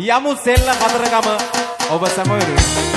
යමු සෙල්ල කතරගම ඔබ සමවරු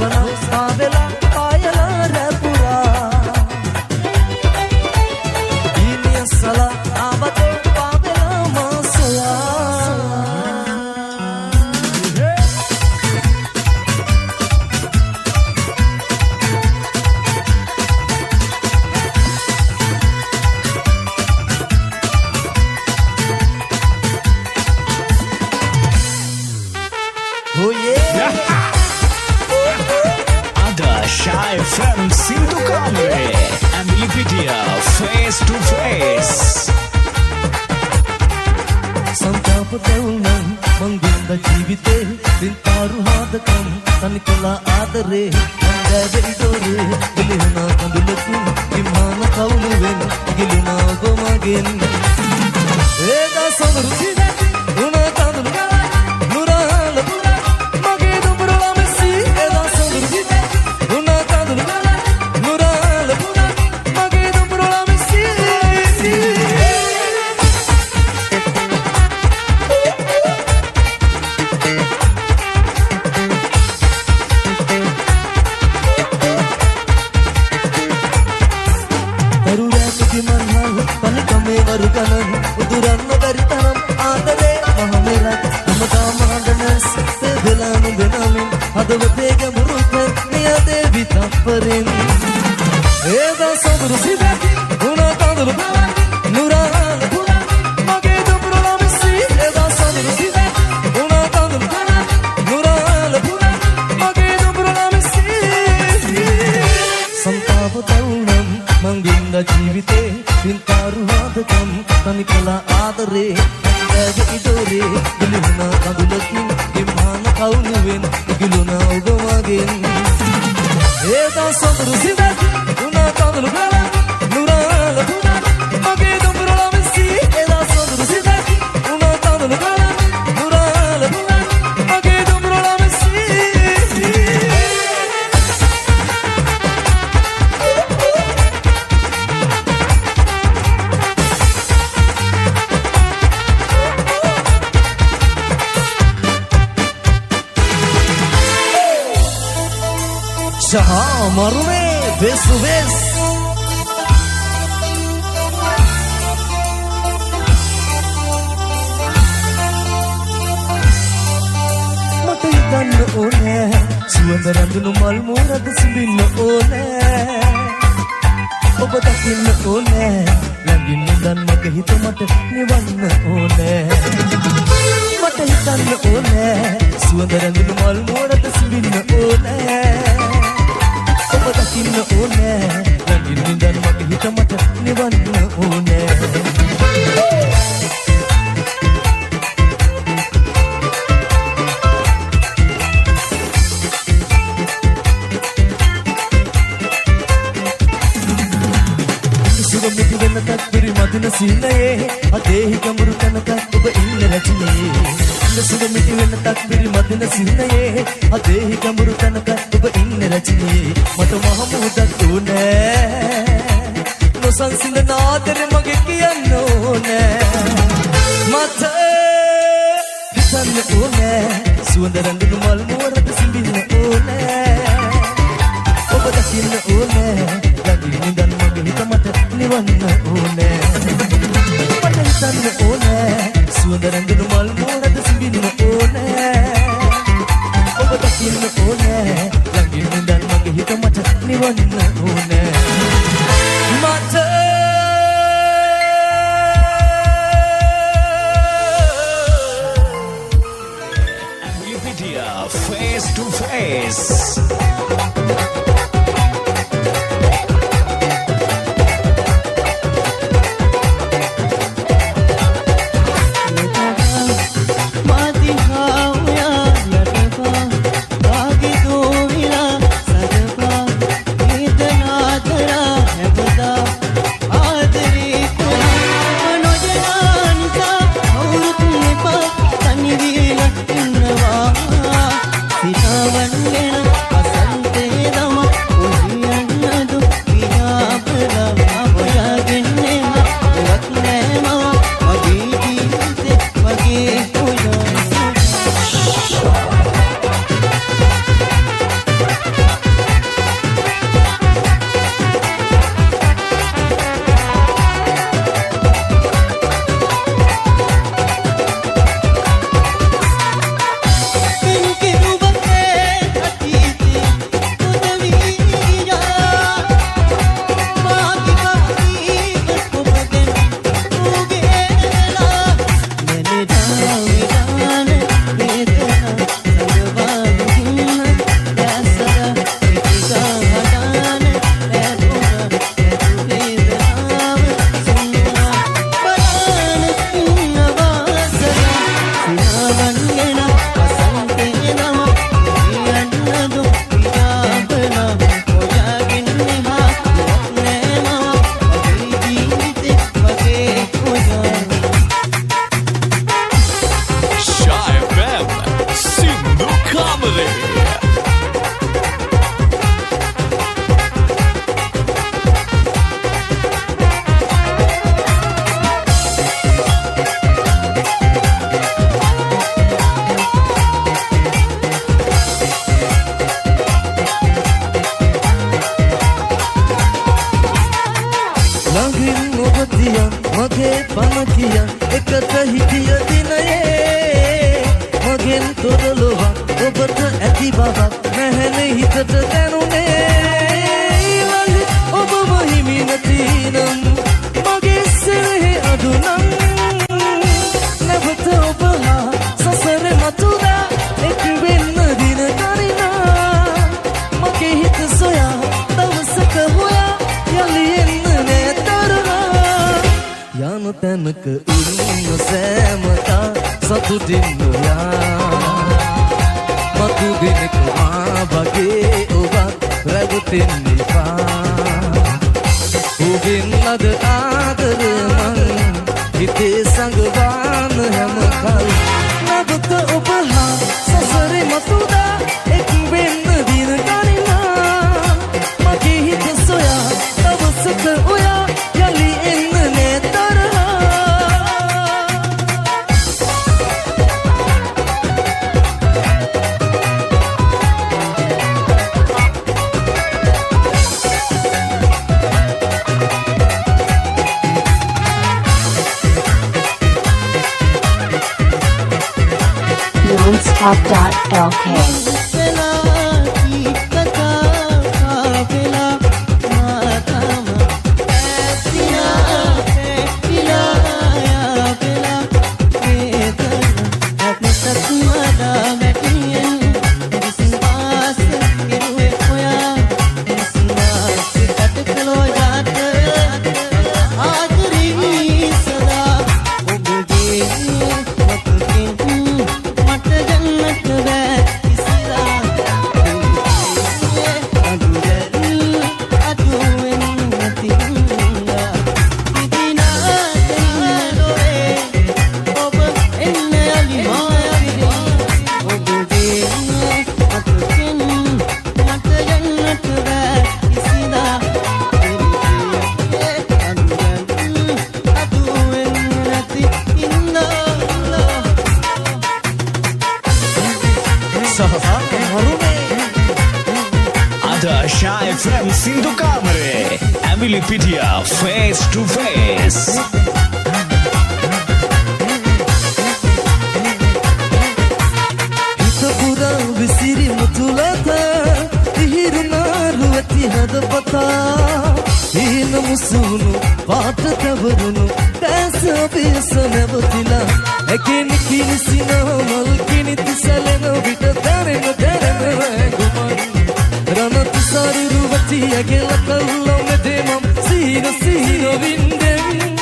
ආවන පාවෙලා පායලා රැපුරා ඊනිය සලා ආවත පාවෙලා මාසයා Oh yeah. Shy from Sindhu Kamre and Lipidia face to face. संताप तरुणं मंगुंद जीविते दिनतारु हादकं तनिकला आदरे अंगदे इदोरे दिलना कंदुलकु विमान कौनुवेन गिलुना गोमगेन एदा समरुचि उना कंदुलगा नुराल पुरा मगे दुबुरला मेसी एदा समरुचि उना कंदुलगा नुराल पुरा मगे दुबुरला Messi Kanan uduran nagaritanam aadare mahamerat namata mahadanas sebelam benamin hadavate gamuruthe niya devi tapparin eda sadru sibati guna tandru nuran pura mage dumrula misi eda sadru sibati guna tandru nuran pura mage dumrula misi santap taunam manginda jeevite pintaru hadakam tanikala adare age idore giluna kadulakin imana kaunuwen giluna ugomagen eda sadru sibati una kadulu kala nurala puna mage dumrula misi eda sadru sibati una kadulu kala nurala puna mage dumrula misi Jaha marume besu bes mata hitanna one suwanda randunu mal morada simbinna one oba dakinna one langin nindan mage hita mata niwanna one mata hitanna one suwanda randunu mal morada simbinna one ඔබ දකින්න ඕනේ ළඟින් නිදන් මගේ හිත මට නිවන්න ඕනේ සුගමිති වෙන තත්පිරි මදින සීනයේ අදේහි කඹුරු තනක ඔබ ඉන්න රැචිනේ සුගමිති වෙන තත්පිරි මදින සීනයේ අදේහි කඹුරු තනක ඔබ ඉන්න රැචිනේ මට මහමුදක් ඕනේ නොසන්සිඳ නාදර මගේ කියන්න ඕනේ මට හිතන්න ඕනේ සුවඳ රැඳුණු මල් මුවරද සිඹින්න ඕනේ ඔබ දකින්න ඕනේ ළඟින් නිදන් මගේ හිත මට නිවන්න ඕනේ මට හිතන්න ඕනේ සුවඳ රැඳුණු මල් මුවරද සිඹින්න ඕනේ ඔබ දකින්න ඕනේ ළඟින් නිදන් මගේ හිත මට නිවන්න ඕනේ මට Wikipedia face to face. Mati දුකේ පන කිය එකට හිටිය දිනයේ මගෙන් තොරලොව ඔබට ඇති බවක් නැහැනේ හිතට දැනුනේ ඊළඟ ඔබම හිමි නැතිනම් මගේ සෙනෙහි අඩුනම් නැවත ඔබ හා සසරේ මතුදා එක් වෙන්න දින කරිනා මගේ හිත සොයා දවසක හොයා යලි එන්න නෑ තරහා යන තැනක ඉන්න සෑමතා සතුටින් නොයා මතු දිනක මා වගේ ඔබත් රැවටෙන්න එපා ඔබෙන් ලද ආදර මං හිතේ සංගවාන හැම කල් නැවත ඔබ හා සසරේ මතුදා එක් වෙන්න දින ගණනා මගේ හිත සොයා දවසක ඔයා යලි එන්න නෑ තරහා Nonstop.lk Shy from Sindhu Kamare, Emily Pitia, Face to Face. හිත පුරා විසිරි මුතුලත ඉහිරුනාරු ඇති හදපතා හීන මුසුණු පාට තවරුණු දැස පිස නැවතිලා එකෙනි කිනිසින මල් කිනිති සැලෙන විට දැනෙන ගුමන් රනතු සරිරු වතියගේ ලකල්ලෝ මෙදෙමම් සීන සීන වින්දෙන්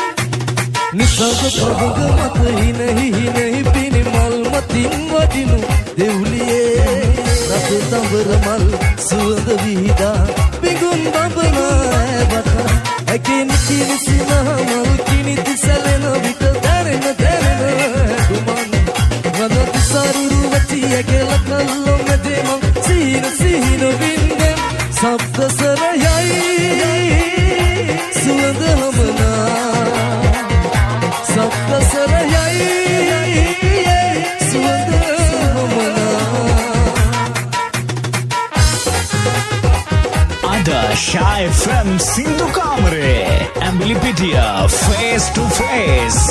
නිසග ප්‍රභග මත හිනහි පිණි මල් මතින් වටිනු දෙව්ලියේ රත තඹර මල් සුවඳ විහිදා පිඟුම් බබනා ඇබත ඇකෙනි කිනිසින මල් කිනිති සැලෙන විට දැනෙන ගුමන් රනතු සරිරු වතියගේ ලකල්ලෝ මෙදෙමම් සීන සීන වින්දෙන් සප්තසරයයි සුවඳ හමනා සප්තසරයයි සුවඳ හමනා Ada Shy from Sindhu Kamare, Emily Pitia, Face to Face.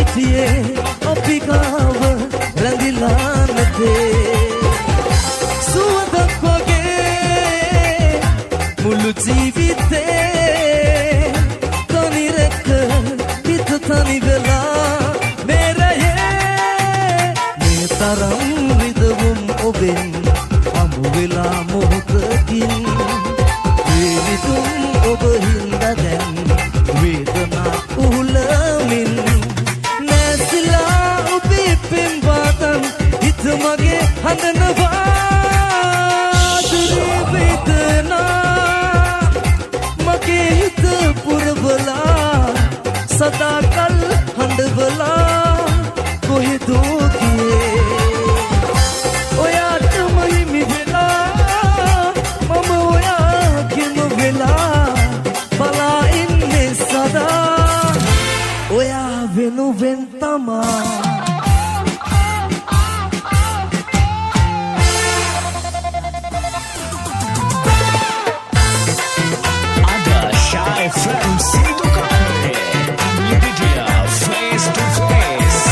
හිටියේ අපි ගාව රැඳිලා නැතේ සුවඳක් වගේ මුළු ජීවිතේ තනි රැක හිත තනි වෙලා මේ රැයේ මේ තරම් විදවුම් ඔබෙන් හමු වෙලා මොහොතකින් වේවිතුම් ඔබ හින්දා දැන් වේදනා උහුලමින් නැසිලා ඔබේ පෙම්බාතන් හිත මගේ හඳනවා දුරේ වේදනා මගේ හිත පුරවලා සදාකල් හඬවලා කොහෙදෝ ගියේ ඔයාටම හිමි වෙලා මම ඔයාගෙම වෙලා බලා ඉන්නේ සදා ඔයා වෙනුවෙන් තමා from Sindhu Kamre and Lydia Face to Face.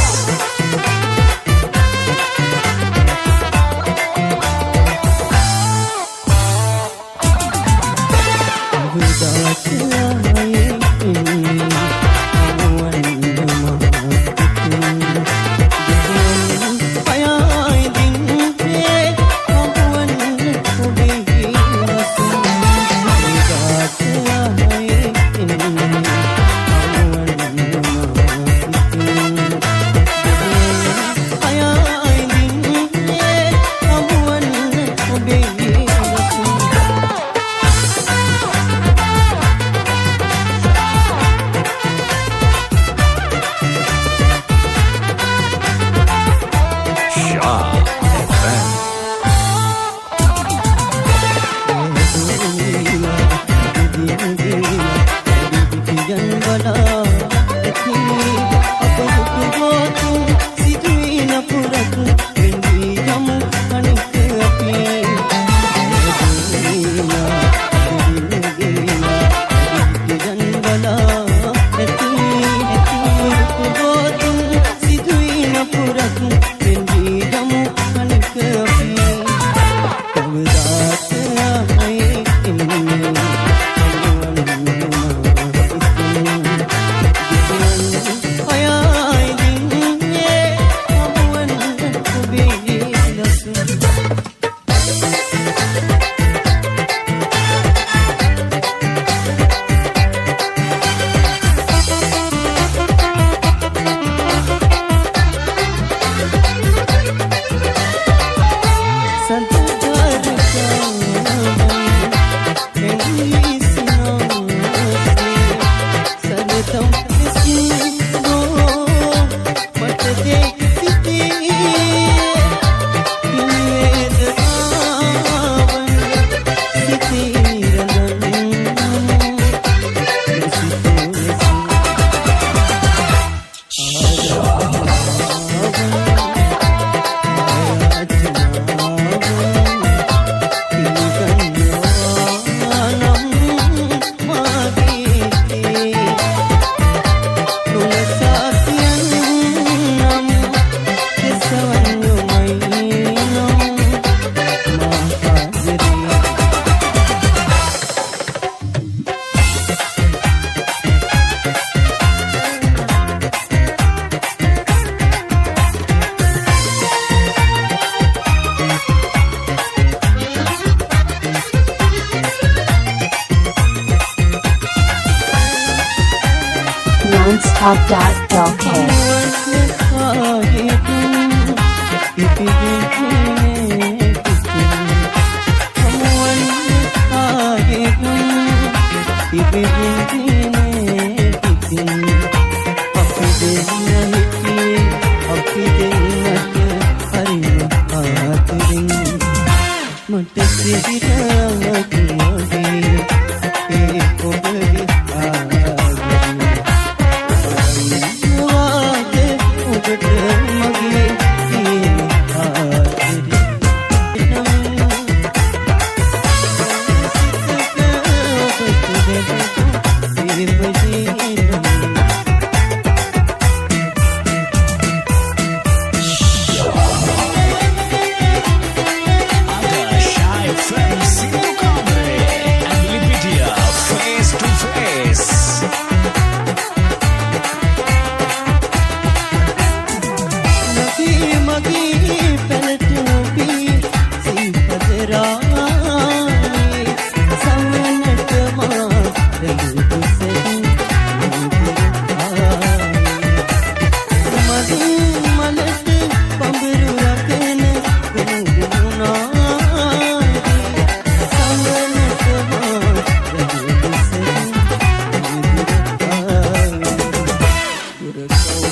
nonstop.lk.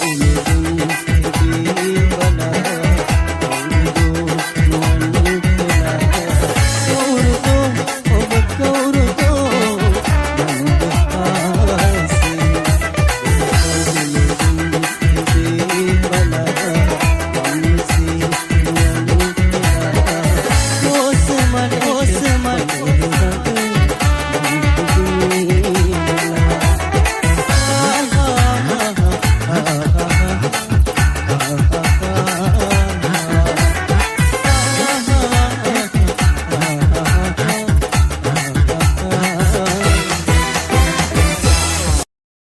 උයදුම් බනා